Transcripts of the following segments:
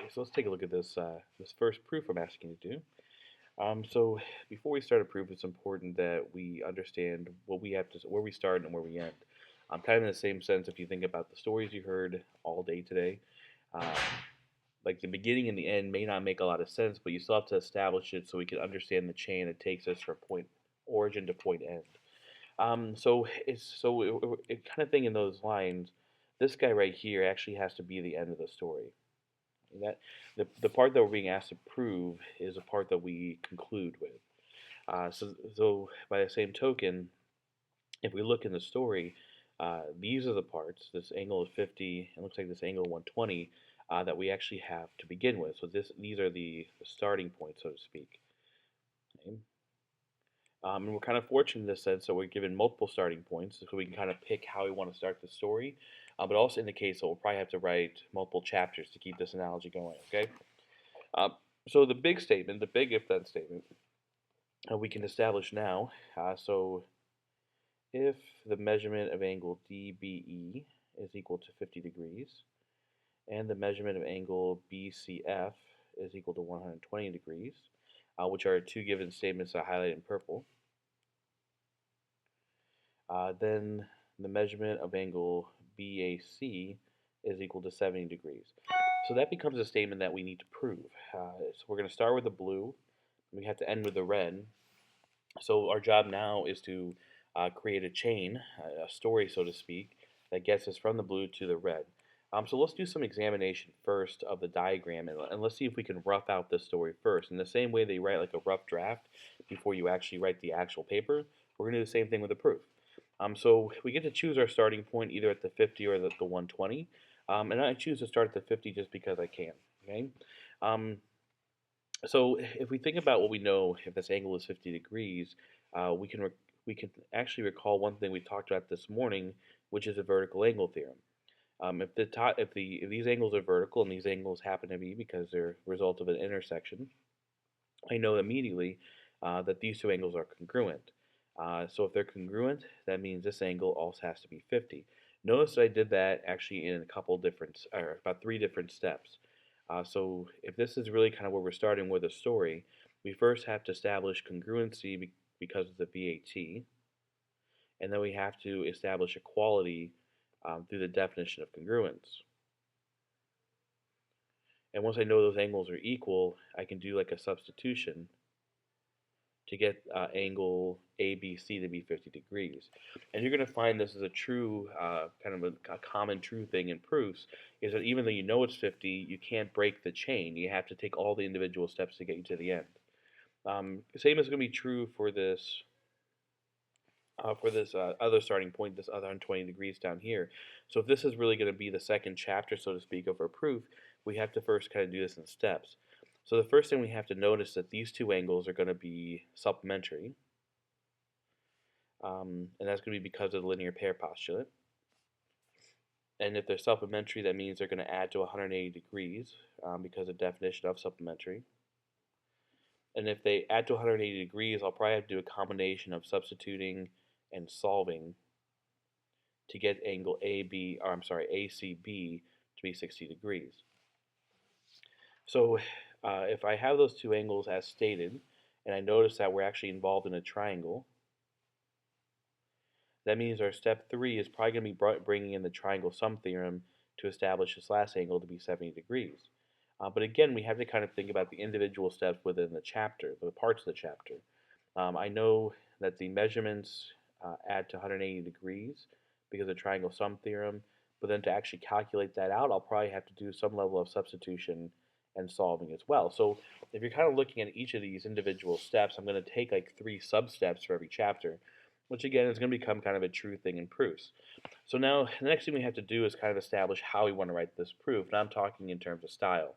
So let's take a look at this first proof I'm asking you to do. So before we start a proof, it's important that we understand what we have to, where we start and where we end. Kind of in the same sense, if you think about the stories you heard all day today, uh, like the beginning and the end may not make a lot of sense, but you still have to establish it so we can understand the chain that takes us from point origin to point end. It kind of thing in those lines. This guy right here actually has to be the end of the story. That the part that we're being asked to prove is a part that we conclude with. So by the same token, if we look in the story, these are the parts. This angle of 50, it looks like this angle of 120 that we actually have to begin with. So these are the starting points, so to speak. Okay. And we're kind of fortunate in this sense that we're given multiple starting points, so we can kind of pick how we want to start the story. But also in the case that we'll probably have to write multiple chapters to keep this analogy going. Okay. Uh, so the big statement, the big if-then statement, we can establish now. So if the measurement of angle DBE is equal to 50 degrees, and the measurement of angle BCF is equal to 120 degrees, which are two given statements that I highlighted in purple, then the measurement of angle BAC is equal to 70 degrees. So that becomes a statement that we need to prove. So we're going to start with the blue, we have to end with the red. So our job now is to create a chain, a story, so to speak, that gets us from the blue to the red. So let's do some examination first of the diagram, and let's see if we can rough out this story first. In the same way they write like a rough draft before you actually write the actual paper, we're going to do the same thing with the proof. So we get to choose our starting point either at the 50 or the 120. And I choose to start at the 50 just because I can. Okay. Um, so if we think about what we know, if this angle is 50 degrees, we can actually recall one thing we talked about this morning, which is a vertical angle theorem. If these angles are vertical and these angles happen to be because they're a result of an intersection, I know immediately that these two angles are congruent. So if they're congruent, that means this angle also has to be 50. Notice that I did that actually in a couple different, or about 3 different steps. So if this is really kind of where we're starting with a story, we first have to establish congruency because of the VAT, and then we have to establish equality through the definition of congruence. And once I know those angles are equal, I can do like a substitution to get angle ABC to be 50 degrees. And you're going to find this is a true, kind of a common true thing in proofs, is that even though you know it's 50, you can't break the chain. You have to take all the individual steps to get you to the end. Same is going to be true for this other starting point, this other 120 degrees down here. So if this is really going to be the second chapter, so to speak, of our proof, we have to first kind of do this in steps. So the first thing we have to notice that these two angles are going to be supplementary, and that's going to be because of the linear pair postulate. And if they're supplementary, that means they're going to add to 180 degrees because of definition of supplementary. And if they add to 180 degrees, I'll probably have to do a combination of substituting and solving to get angle ACB to be 60 degrees. So if I have those two angles as stated, and I notice that we're actually involved in a triangle, that means our step 3 is probably going to be bringing in the triangle sum theorem to establish this last angle to be 70 degrees. But again, we have to kind of think about the individual steps within the chapter, the parts of the chapter. I know that the measurements add to 180 degrees because of the triangle sum theorem, but then to actually calculate that out, I'll probably have to do some level of substitution and solving as well. So if you're kind of looking at each of these individual steps, I'm going to take like 3 sub-steps for every chapter, which again is going to become kind of a true thing in proofs. So now the next thing we have to do is kind of establish how we want to write this proof, and I'm talking in terms of style.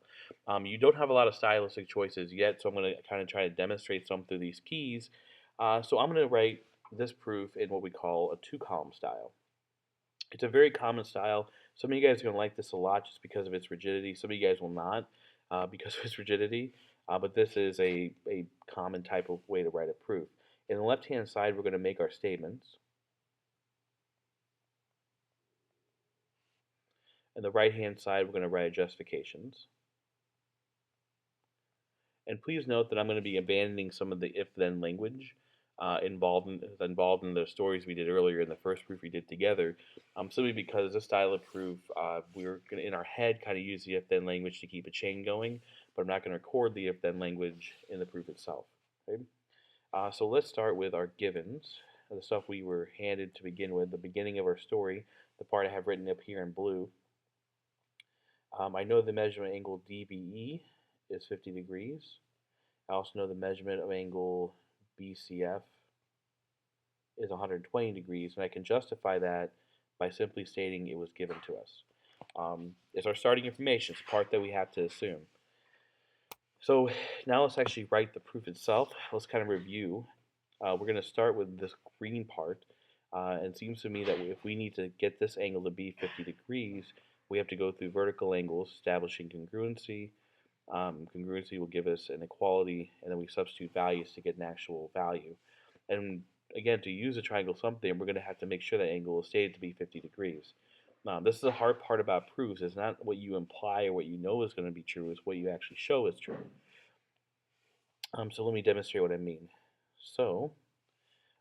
You don't have a lot of stylistic choices yet, so I'm going to kind of try to demonstrate some through these keys. So I'm going to write this proof in what we call a 2-column style. It's a very common style. Some of you guys are going to like this a lot just because of its rigidity. Some of you guys will not because of its rigidity, but this is a common type of way to write a proof. In the left-hand side, we're going to make our statements. In the right-hand side, we're going to write our justifications. And please note that I'm going to be abandoning some of the if-then language involved in the stories we did earlier in the first proof we did together, simply because this style of proof, we were going to, in our head, kind of use the if-then language to keep a chain going, but I'm not going to record the if-then language in the proof itself. Okay? So let's start with our givens, the stuff we were handed to begin with, the beginning of our story, the part I have written up here in blue. I know the measurement angle DBE is 50 degrees. I also know the measurement of angle BCF is 120 degrees, and I can justify that by simply stating it was given to us. It's our starting information. It's the part that we have to assume. So now let's actually write the proof itself. Let's kind of review. We're going to start with this green part. And it seems to me that if we need to get this angle to be 50 degrees, we have to go through vertical angles, establishing congruency. Congruency will give us an equality, and then we substitute values to get an actual value. And again, to use a triangle something, we're going to have to make sure that angle is stated to be 50 degrees. This is the hard part about proofs. It's not what you imply or what you know is going to be true, it's what you actually show is true. So let me demonstrate what I mean. So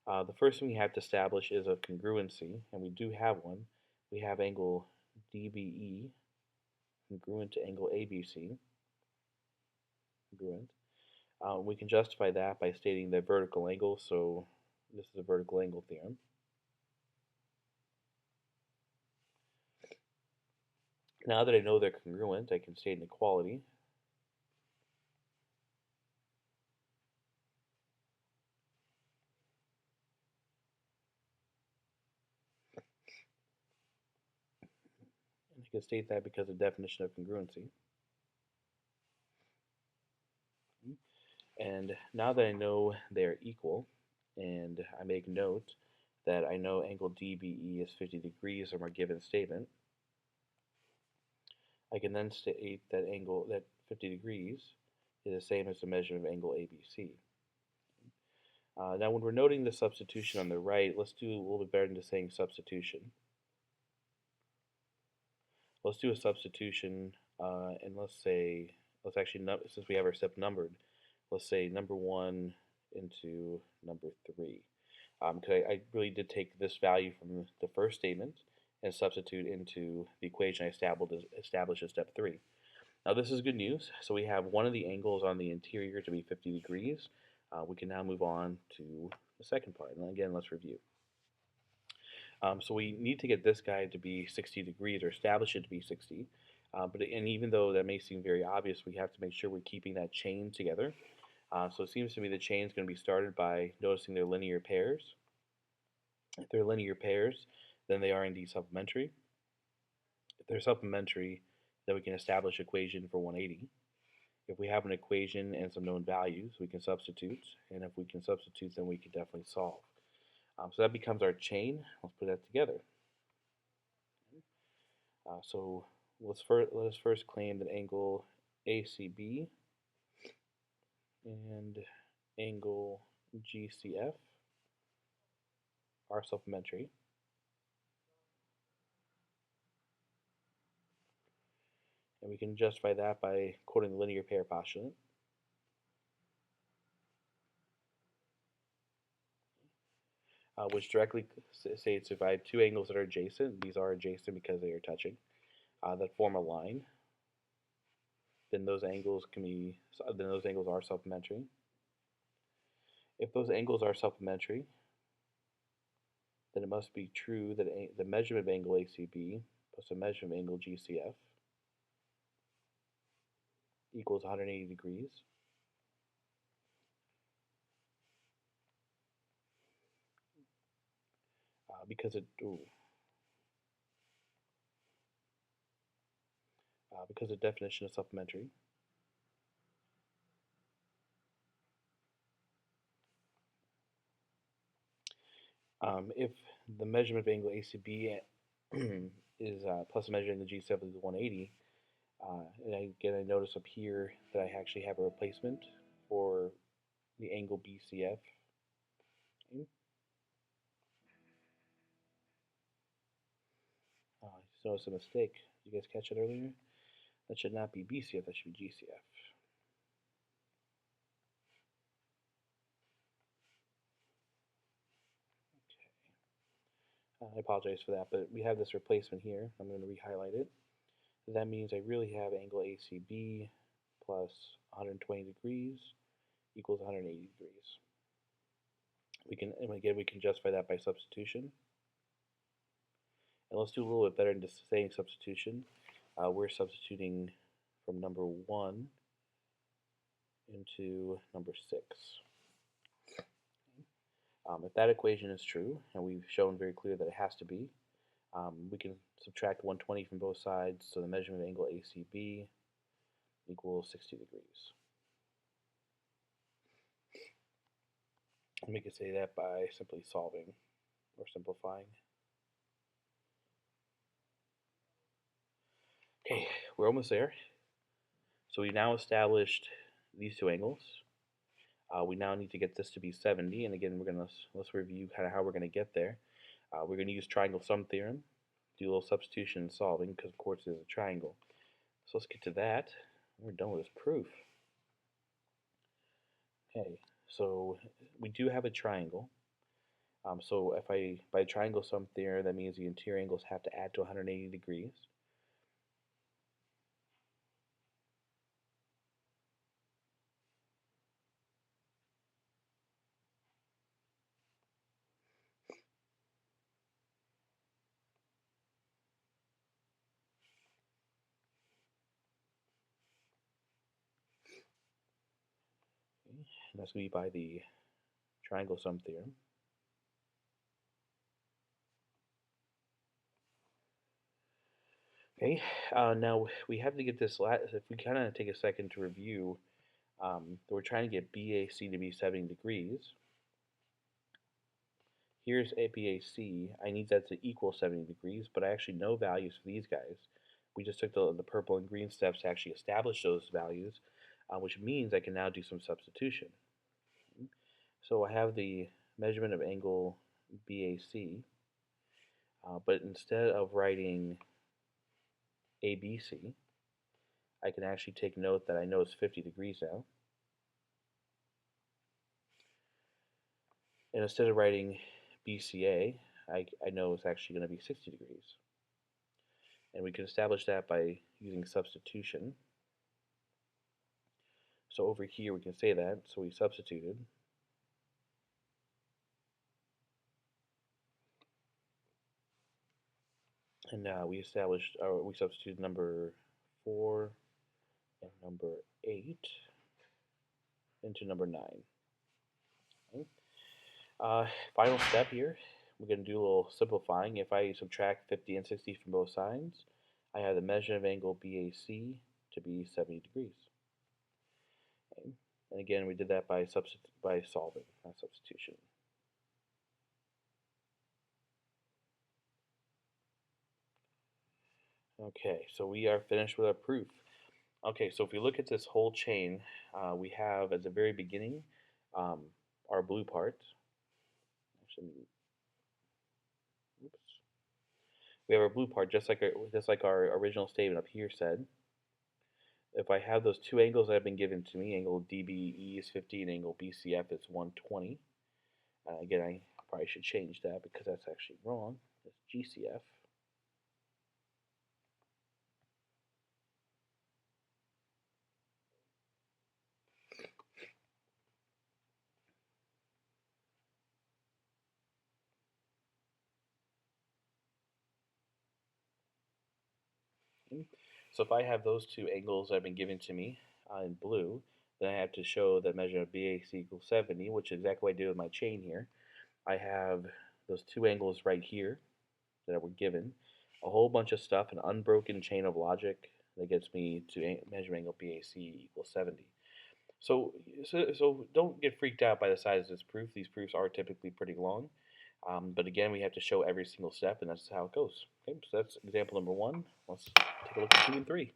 the first thing we have to establish is a congruency, and we do have one. We have angle DBE congruent to angle ABC, congruent. We can justify that by stating the vertical angle, so this is a vertical angle theorem. Now that I know they're congruent, I can state an equality. And I can state that because of the definition of congruency. And now that I know they're equal, and I make note that I know angle DBE is 50 degrees from our given statement, I can then state that angle that 50 degrees is the same as the measurement of angle ABC. Now when we're noting the substitution on the right, let's do a little bit better than just saying substitution. Let's do a substitution, and let's actually, since we have our step numbered, let's say number 1 into number 3. Because I really did take this value from the first statement and substitute into the equation I established in step 3. Now this is good news. So we have one of the angles on the interior to be 50 degrees. We can now move on to the second part. And again, let's review. So we need to get this guy to be 60 degrees, or establish it to be 60. And even though that may seem very obvious, we have to make sure we're keeping that chain together. So it seems to me the chain is going to be started by noticing their linear pairs. If they're linear pairs, then they are indeed supplementary. If they're supplementary, then we can establish equation for 180. If we have an equation and some known values, we can substitute. And if we can substitute, then we can definitely solve. So that becomes our chain. Let's put that together. So let us first claim that angle ACB and angle GCF are supplementary. And we can justify that by quoting the linear pair postulate. Which directly states if I have two angles that are adjacent, these are adjacent because they are touching, that form a line, then those angles are supplementary. If those angles are supplementary, then it must be true that the measurement of angle ACB plus the measurement of angle GCF equals 180 degrees. Because the definition is supplementary. If the measurement of angle ACB is plus the measurement of the G7 is 180, and again I notice up here that I actually have a replacement for the angle BCF. Okay. Just notice a mistake. Did you guys catch it earlier? That should not be BCF, that should be GCF. I apologize for that, but we have this replacement here. I'm going to re-highlight it. That means I really have angle ACB plus 120 degrees equals 180 degrees. We can justify that by substitution. And let's do a little bit better in just saying substitution. We're substituting from number 1 into number 6. If that equation is true, and we've shown very clear that it has to be, we can subtract 120 from both sides, so the measurement of angle ACB equals 60 degrees. And we can say that by simply solving or simplifying. Okay, we're almost there. So we now established these two angles. We now need to get this to be 70, and again, let's review kind of how we're going to get there. We're going to use triangle sum theorem, do a little substitution and solving, because of course it's a triangle. So let's get to that. We're done with this proof. Okay, so we do have a triangle. So by triangle sum theorem, that means the interior angles have to add to 180 degrees. Okay, and that's going to be by the triangle sum theorem. Okay, now we have to get this if we kind of take a second to review, we're trying to get BAC to be 70 degrees. Here's a BAC. I need that to equal 70 degrees, but I actually know values for these guys. We just took the purple and green steps to actually establish those values, which means I can now do some substitution. So I have the measurement of angle BAC, but instead of writing ABC, I can actually take note that I know it's 50 degrees now. And instead of writing BCA, I know it's actually going to be 60 degrees. And we can establish that by using substitution. So over here we can say that, so we substituted. And now we substituted number 4 and number 8 into number 9. Okay. Final step here, we're going to do a little simplifying. If I subtract 50 and 60 from both sides, I have the measure of angle BAC to be 70 degrees. Okay. And again, we did that by solving, not substitution. Okay, so we are finished with our proof. Okay, so if we look at this whole chain, we have at the very beginning our blue part. Actually, oops. We have our blue part just like our original statement up here said. If I have those two angles that have been given to me, angle DBE is 50 and angle BCF is 120. Again, I probably should change that because that's actually wrong. It's GCF. So if I have those two angles that have been given to me in blue, then I have to show that measure of BAC equals 70, which is exactly what I did with my chain here. I have those two angles right here that were given, a whole bunch of stuff, an unbroken chain of logic that gets me to measure angle BAC equals 70. So don't get freaked out by the size of this proof. These proofs are typically pretty long. But again, we have to show every single step, and that's how it goes. Okay, so that's example number 1. Let's take a look at 2 and 3.